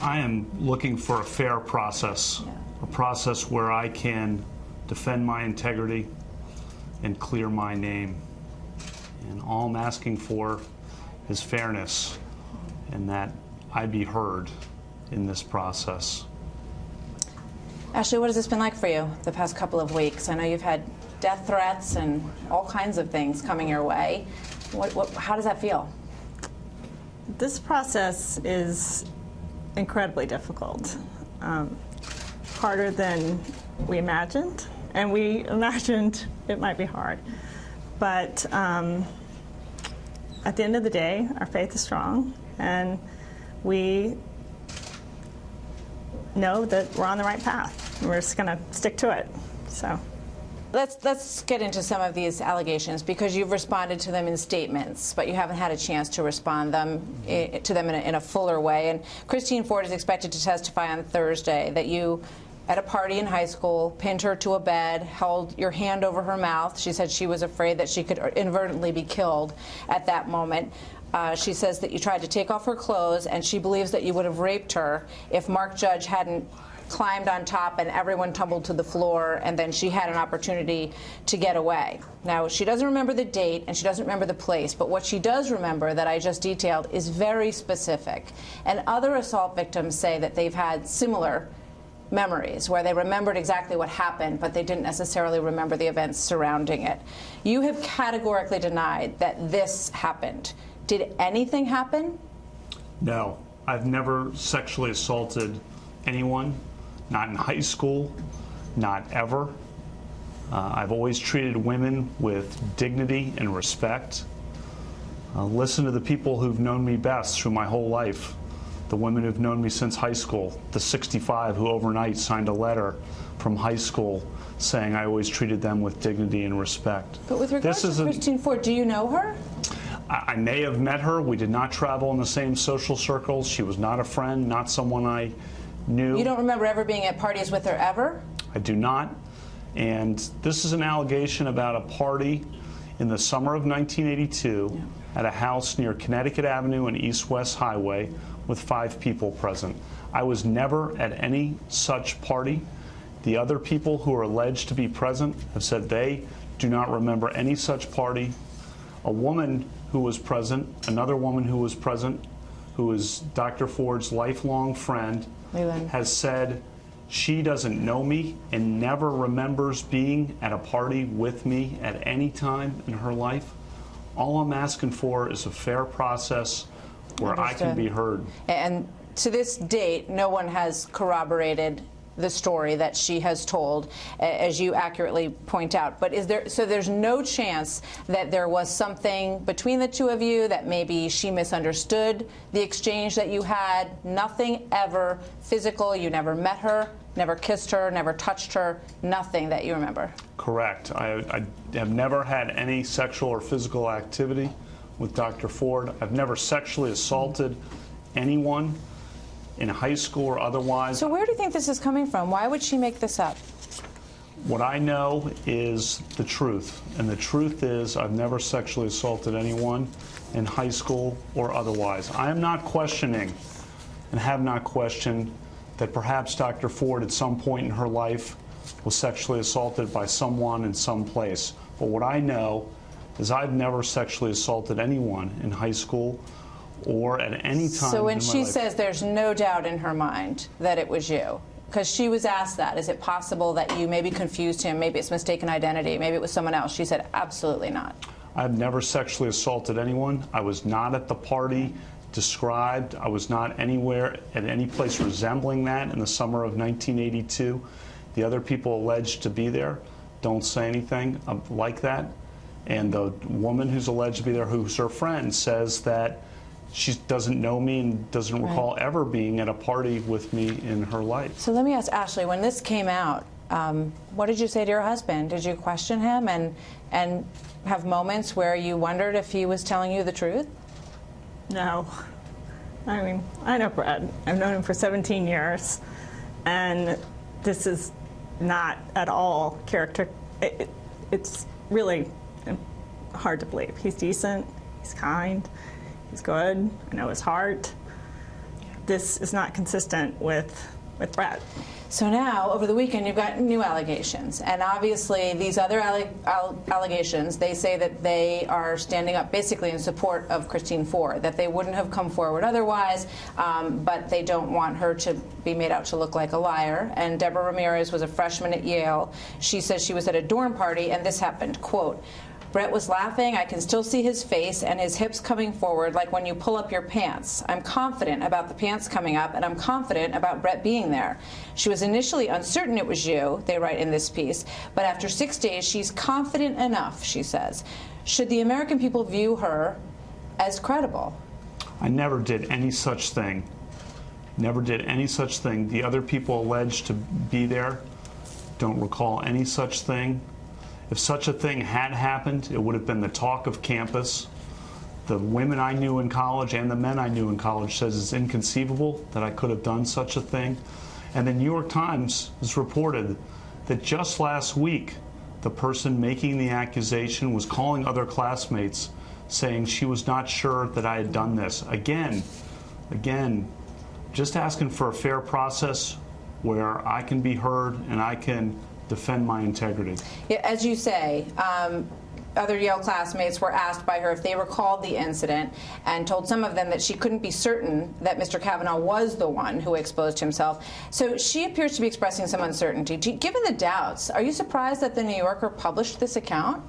I am looking for a fair process, a process where I can defend my integrity and clear my name. And all I'm asking for is fairness and that I be heard in this process. Ashley, what has this been like for you the past couple of weeks? I know you've had death threats and all kinds of things coming your way. How does that feel? This process is incredibly difficult, harder than we imagined, and we imagined it might be hard. But at the end of the day, our faith is strong, and we know that we're on the right path. We're just going to stick to it. So. Let's get into some of these allegations, because you've responded to them in statements, but you haven't had a chance to respond to them in a fuller way. And Christine Ford is expected to testify on Thursday that you, at a party in high school, pinned her to a bed, held your hand over her mouth. She said she was afraid that she could inadvertently be killed at that moment. She says that you tried to take off her clothes, and she believes that you would have raped her if Mark Judge hadn't climbed on top and everyone tumbled to the floor, and then she had an opportunity to get away. Now, she doesn't remember the date and she doesn't remember the place, but what she does remember that I just detailed is very specific. And other assault victims say that they've had similar memories where they remembered exactly what happened, but they didn't necessarily remember the events surrounding it. You have categorically denied that this happened. Did anything happen? No, I've never sexually assaulted anyone. Not in high school, not ever. I've always treated women with dignity and respect. Listen to the people who've known me best through my whole life. The women who've known me since high school, the 65 who overnight signed a letter from high school saying I always treated them with dignity and respect. But with regard to Christine Ford, do you know her? I may have met her. We did not travel in the same social circles. She was not a friend, not someone I knew. You don't remember ever being at parties with her, ever? I do not. And this is an allegation about a party in the summer of 1982 at a house near Connecticut Avenue and East West Highway with 5 people present. I was never at any such party. The other people who are alleged to be present have said they do not remember any such party. A woman who was present, another woman who was present, who is Dr. Ford's lifelong friend, Leland, has said she doesn't know me and never remembers being at a party with me at any time in her life. All I'm asking for is a fair process where I can be heard. And to this date, no one has corroborated the story that she has told, as you accurately point out. But so there's no chance that there was something between the two of you, that maybe she misunderstood the exchange that you had? Nothing ever physical? You never met her, never kissed her, never touched her, nothing that you remember? Correct. I have never had any sexual or physical activity with Dr. Ford. I've never sexually assaulted anyone in high school or otherwise. So where do you think this is coming from? Why would she make this up? What I know is the truth, and the truth is I've never sexually assaulted anyone in high school or otherwise. I am not questioning and have not questioned that perhaps Dr. Ford at some point in her life was sexually assaulted by someone in some place. But what I know is I've never sexually assaulted anyone in high school or at any time. So when she says there's no doubt in her mind that it was you, because she was asked that, is it possible that you maybe confused him, maybe it's mistaken identity, maybe it was someone else? She said absolutely not. I've never sexually assaulted anyone. I was not at the party described. I was not anywhere at any place resembling that in the summer of 1982. The other people alleged to be there don't say anything like that. And the woman who's alleged to be there, who's her friend, says that she doesn't know me and doesn't recall ever being at a party with me in her life. So let me ask Ashley, when this came out, what did you say to your husband? Did you question him and have moments where you wondered if he was telling you the truth? No. I mean, I know Brad. I've known him for 17 years, and this is not at all character. It's really hard to believe. He's decent, he's kind, he's good. I know his heart. this is not consistent with Brett. So now, over the weekend, you've got new allegations. And obviously, these other allegations, they say that they are standing up basically in support of Christine Ford, that they wouldn't have come forward otherwise, but they don't want her to be made out to look like a liar. And Deborah Ramirez was a freshman at Yale. She says she was at a dorm party, and this happened, quote, Brett was laughing. I can still see his face and his hips coming forward like when you pull up your pants. I'm confident about the pants coming up, and I'm confident about Brett being there. She was initially uncertain it was you, they write in this piece, but after 6 days, she's confident enough, she says. Should the American people view her as credible? I never did any such thing. Never did any such thing. The other people alleged to be there don't recall any such thing. If such a thing had happened, it would have been the talk of campus. The women I knew in college and the men I knew in college says it's inconceivable that I could have done such a thing. And the New York Times has reported that just last week, the person making the accusation was calling other classmates saying she was not sure that I had done this. Again, just asking for a fair process where I can be heard and I can defend my integrity. Yeah, as you say, other Yale classmates were asked by her if they recalled the incident and told some of them that she couldn't be certain that Mr. Kavanaugh was the one who exposed himself. So she appears to be expressing some uncertainty. Given the doubts, are you surprised that the New Yorker published this account?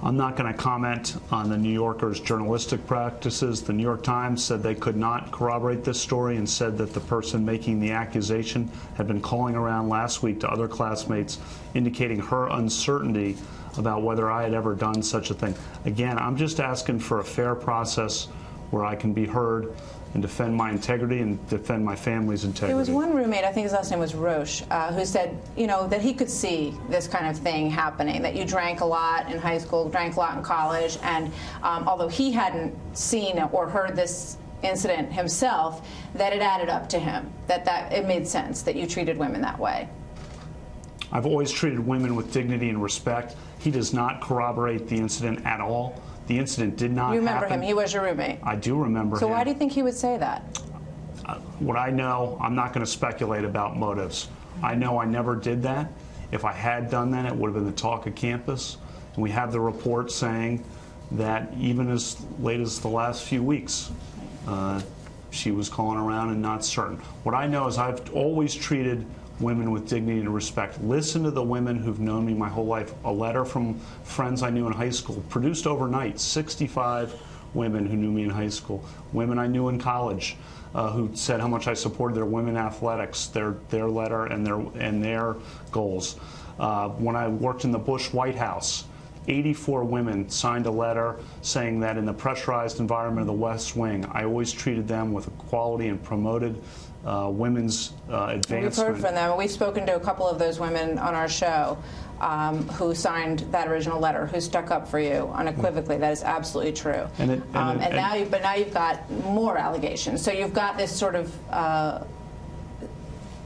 I'm not going to comment on the New Yorker's journalistic practices. The New York Times said they could not corroborate this story and said that the person making the accusation had been calling around last week to other classmates, indicating her uncertainty about whether I had ever done such a thing. Again, I'm just asking for a fair process where I can be heard and defend my integrity and defend my family's integrity. There was one roommate, I think his last name was Roche, who said, you know, that he could see this kind of thing happening, that you drank a lot in high school, drank a lot in college, and although he hadn't seen or heard this incident himself, that it added up to him, that it made sense that you treated women that way. I've always treated women with dignity and respect. He does not corroborate the incident at all. The incident did not happen. You remember him. He was your roommate. I do remember him. So why do you think he would say that? What I know, I'm not going to speculate about motives. I know I never did that. If I had done that, it would have been the talk of campus. And we have the report saying that even as late as the last few weeks, she was calling around and not certain. What I know is I've always treated women with dignity and respect. Listen to the women who've known me my whole life. A letter from friends I knew in high school, produced overnight, 65 women who knew me in high school. Women I knew in college who said how much I supported their women athletics, their letter and their goals. When I worked in the Bush White House, 84 women signed a letter saying that in the pressurized environment of the West Wing, I always treated them with equality and promoted women's advancement. We've heard from them. We've spoken to a couple of those women on our show who signed that original letter, who stuck up for you unequivocally. That is absolutely true. Now you've got more allegations. So you've got this sort of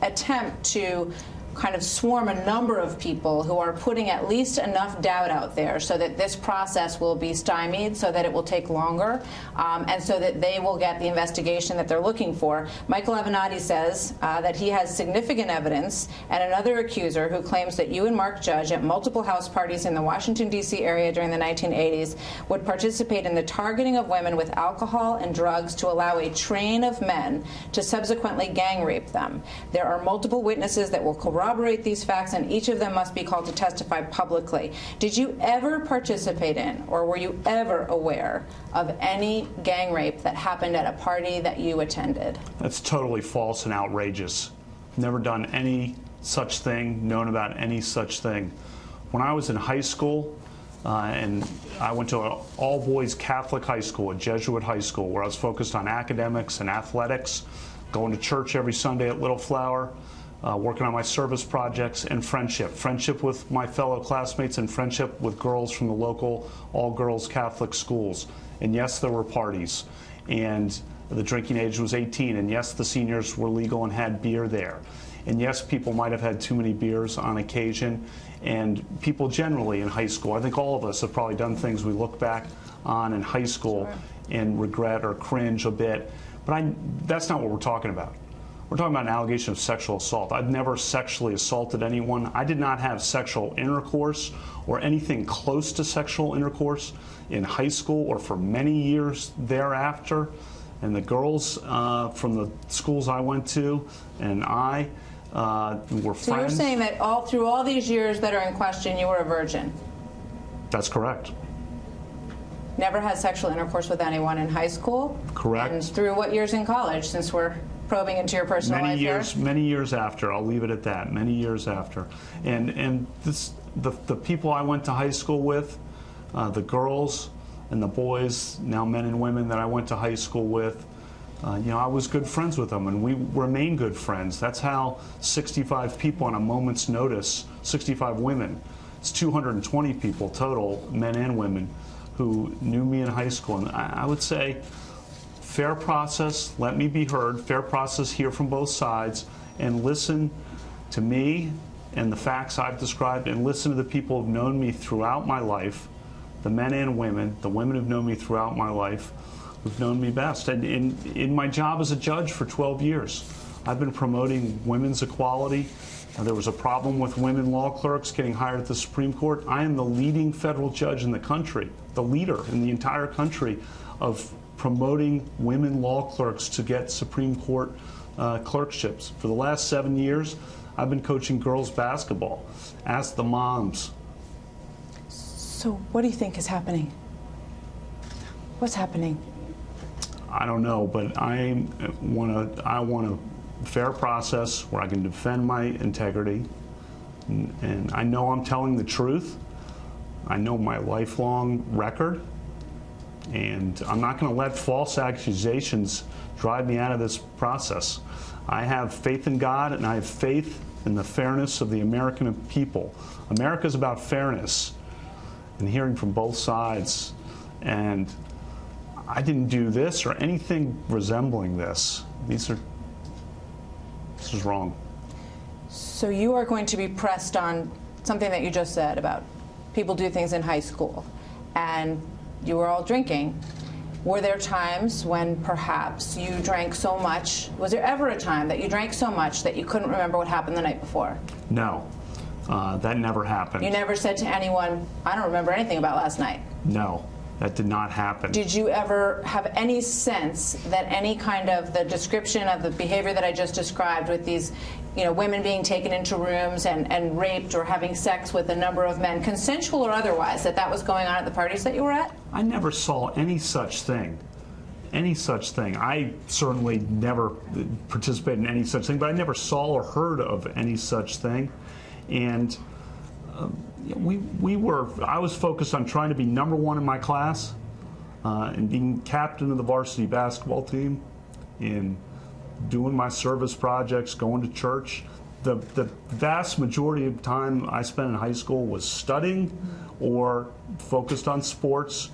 attempt to kind of swarm a number of people who are putting at least enough doubt out there so that this process will be stymied, so that it will take longer, and so that they will get the investigation that they're looking for. Michael Avenatti says that he has significant evidence, and another accuser who claims that you and Mark Judge at multiple house parties in the Washington, D.C. area during the 1980s would participate in the targeting of women with alcohol and drugs to allow a train of men to subsequently gang rape them. There are multiple witnesses that will corroborate these facts, and each of them must be called to testify publicly. Did you ever participate in, or were you ever aware of any gang rape that happened at a party that you attended? That's totally false and outrageous. Never done any such thing, known about any such thing. When I was in high school, and I went to an all-boys Catholic high school, a Jesuit high school, where I was focused on academics and athletics, going to church every Sunday at Little Flower, working on my service projects, and friendship with my fellow classmates and friendship with girls from the local all-girls Catholic schools. And yes, there were parties, and the drinking age was 18, and yes, the seniors were legal and had beer there. And yes, people might have had too many beers on occasion, and people generally in high school, I think all of us have probably done things we look back on in high school and regret or cringe a bit. But that's not what we're talking about. We're talking about an allegation of sexual assault. I've never sexually assaulted anyone. I did not have sexual intercourse or anything close to sexual intercourse in high school or for many years thereafter. And the girls from the schools I went to and I were friends. So you're saying that through all these years that are in question, you were a virgin? That's correct. Never had sexual intercourse with anyone in high school? Correct. And through what years in college, since we're probing into your personal life here? Many years after. I'll leave it at that. Many years after. And the people I went to high school with, the girls and the boys, now men and women that I went to high school with, I was good friends with them, and we remain good friends. That's how 65 people on a moment's notice, 65 women, it's 220 people total, men and women, who knew me in high school. And I would say, fair process, let me be heard, fair process, hear from both sides, and listen to me and the facts I've described, and listen to the people who've known me throughout my life, the men and women, the women who've known me throughout my life, who've known me best. And in my job as a judge for 12 years, I've been promoting women's equality. There was a problem with women law clerks getting hired at the Supreme Court. I am the leading federal judge in the country, the leader in the entire country of promoting women law clerks to get Supreme Court clerkships. For the last 7 years, I've been coaching girls basketball. Ask the moms. So what do you think is happening? What's happening? I don't know, but I want a fair process where I can defend my integrity, and I know I'm telling the truth. I know my lifelong record, and I'm not going to let false accusations drive me out of this process. I have faith in God, and I have faith in the fairness of the American people. America is about fairness and hearing from both sides, and I didn't do this or anything resembling this. This is wrong. So you are going to be pressed on something that you just said about people do things in high school, and you were all drinking. Were there times when perhaps you drank so much? Was there ever a time that you drank so much that you couldn't remember what happened the night before? No, that never happened. You never said to anyone, I don't remember anything about last night? No, that did not happen. Did you ever have any sense that any kind of the description of the behavior that I just described with these, women being taken into rooms and raped or having sex with a number of men, consensual or otherwise, that was going on at the parties that you were at? I never saw any such thing. Any such thing. I certainly never participated in any such thing, but I never saw or heard of any such thing. And I was focused on trying to be number one in my class, and being captain of the varsity basketball team, and doing my service projects, going to church. The vast majority of time I spent in high school was studying or focused on sports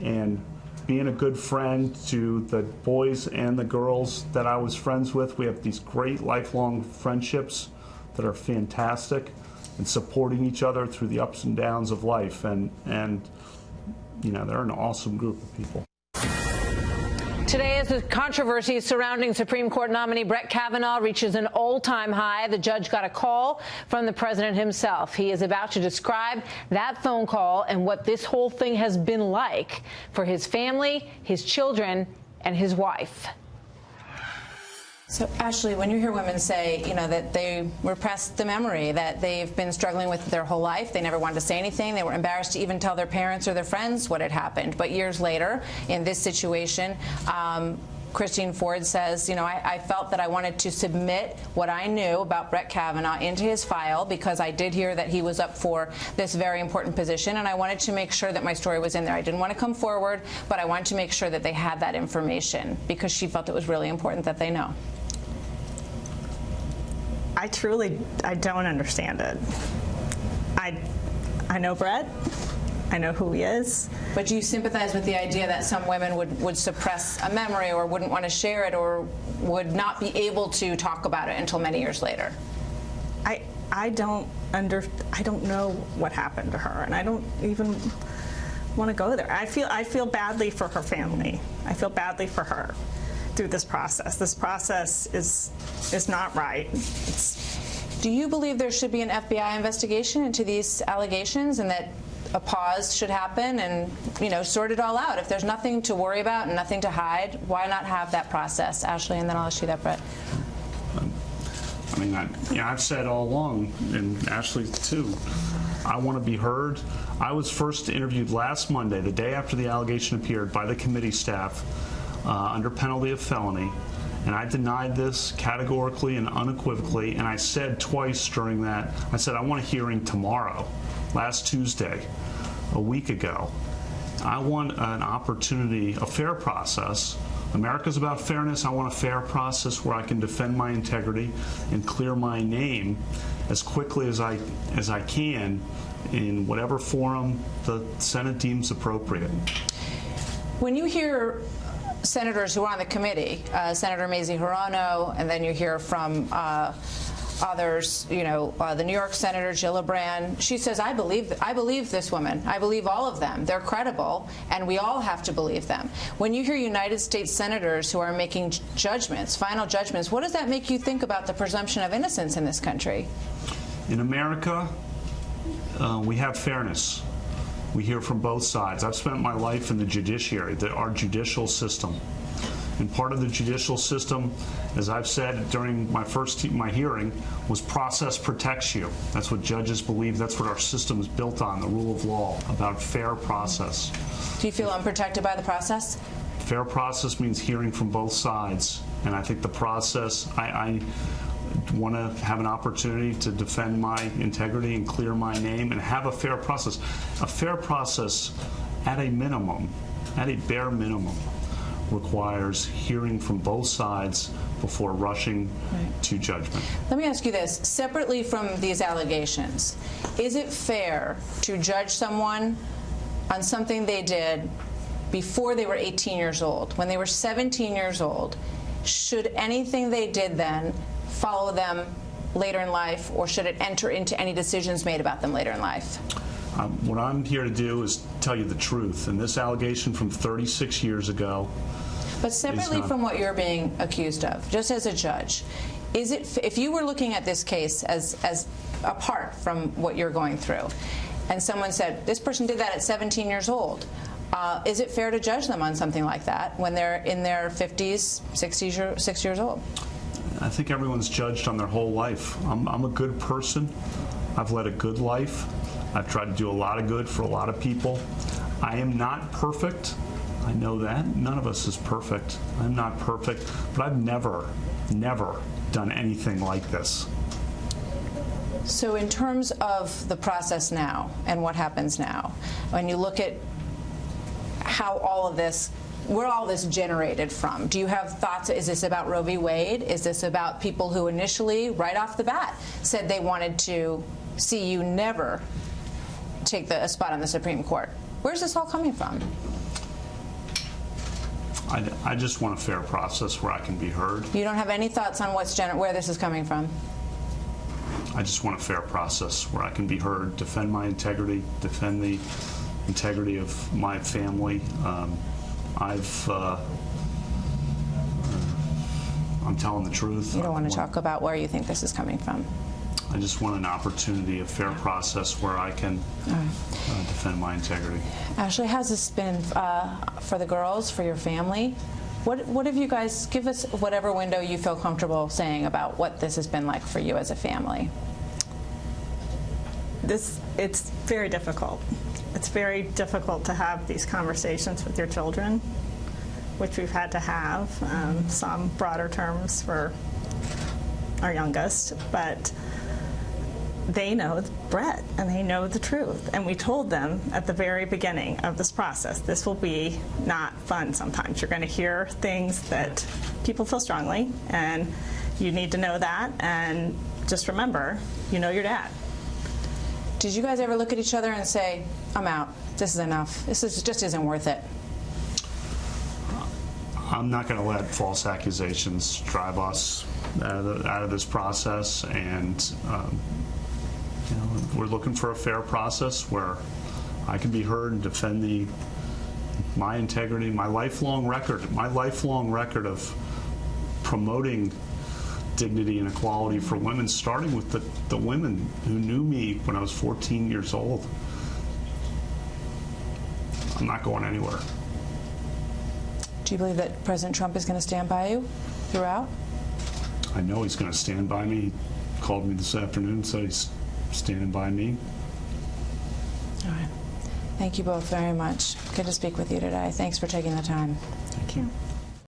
and being a good friend to the boys and the girls that I was friends with. We have these great lifelong friendships that are fantastic, and supporting each other through the ups and downs of life. And they're an awesome group of people. Today, as the controversy surrounding Supreme Court nominee Brett Kavanaugh reaches an all-time high, the judge got a call from the president himself. He is about to describe that phone call and what this whole thing has been like for his family, his children, and his wife. So, Ashley, when you hear women say, that they repress the memory, that they've been struggling with their whole life, they never wanted to say anything, they were embarrassed to even tell their parents or their friends what had happened. But years later, in this situation, Christine Ford says, I felt that I wanted to submit what I knew about Brett Kavanaugh into his file because I did hear that he was up for this very important position, and I wanted to make sure that my story was in there. I didn't want to come forward, but I wanted to make sure that they had that information because she felt it was really important that they know. I don't understand it. I know Brett. I know who he is. But do you sympathize with the idea that some women would suppress a memory or wouldn't want to share it or would not be able to talk about it until many years later? I don't know what happened to her, and I don't even want to go there. I feel badly for her family. I feel badly for her. through this process. This process is not right. Do you believe there should be an FBI investigation into these allegations, and that a pause should happen and, sort it all out? If there's nothing to worry about and nothing to hide, why not have that process? Ashley, and then I'll ask you that, Brett. I mean, I've said all along, and Ashley too, I want to be heard. I was first interviewed last Monday, the day after the allegation appeared, by the committee staff under penalty of felony. And I denied this categorically and unequivocally, and I said twice during that, I said, I want a hearing tomorrow, last Tuesday, a week ago. I want an opportunity, a fair process. America's about fairness. I want a fair process where I can defend my integrity and clear my name as quickly as I can in whatever forum the Senate deems appropriate. When you hear senators who are on the committee, Senator Mazie Hirono, and then you hear from others, the New York Senator Gillibrand, she says, I believe this woman. I believe all of them. They're credible, and we all have to believe them. When you hear United States senators who are making judgments, final judgments, what does that make you think about the presumption of innocence in this country? In America, we have fairness. We hear from both sides. I've spent my life in the judiciary, our judicial system. And part of the judicial system, as I've said during my hearing, was process protects you. That's what judges believe. That's what our system is built on, the rule of law, about fair process. Do you feel unprotected by the process? Fair process means hearing from both sides. And I think the process, I want to have an opportunity to defend my integrity and clear my name and have a fair process. A fair process, at a minimum, at a bare minimum, requires hearing from both sides before rushing to judgment. Let me ask you this. Separately from these allegations, is it fair to judge someone on something they did before they were 18 years old? When they were 17 years old, should anything they did then follow them later in life, or should it enter into any decisions made about them later in life? What I'm here to do is tell you the truth. And this allegation from 36 years ago. But separately from what you're being accused of, just as a judge, is it, if you were looking at this case as apart from what you're going through, and someone said, this person did that at 17 years old, is it fair to judge them on something like that when they're in their 50s, 60s, 6 years old? I think everyone's judged on their whole life. I'm a good person. I've led a good life. I've tried to do a lot of good for a lot of people. I am not perfect. I know that. None of us is perfect. I'm not perfect. But I've never done anything like this. So in terms of the process now and what happens now, when you look at how all of this, where all this generated from, do you have thoughts? Is this about Roe v. Wade? Is this about people who initially, right off the bat, said they wanted to see you never take a spot on the Supreme Court? Where's this all coming from? I just want a fair process where I can be heard. You don't have any thoughts on where this is coming from? I just want a fair process where I can be heard, defend my integrity, defend the integrity of my family. I'm telling the truth. You don't want to talk about where you think this is coming from? I just want an opportunity, a fair process where I can defend my integrity. Ashley, how's this been for the girls, for your family? What have you guys, give us whatever window you feel comfortable saying about what this has been like for you as a family. It's very difficult. It's very difficult to have these conversations with your children, which we've had to have, some broader terms for our youngest, but they know Brett and they know the truth. And we told them at the very beginning of this process, this will be not fun sometimes. You're going to hear things that people feel strongly, and you need to know that. And just remember, you know your dad. Did you guys ever look at each other and say, I'm out, this is enough, just isn't worth it? I'm not going to let false accusations drive us out of this process, and we're looking for a fair process where I can be heard and defend my integrity, my lifelong record of promoting dignity and equality for women, starting with the women who knew me when I was 14 years old. I'm not going anywhere. Do you believe that President Trump is going to stand by you throughout? I know he's going to stand by me. He called me this afternoon, said he's standing by me. All right. Thank you both very much. Good to speak with you today. Thanks for taking the time. Thank you.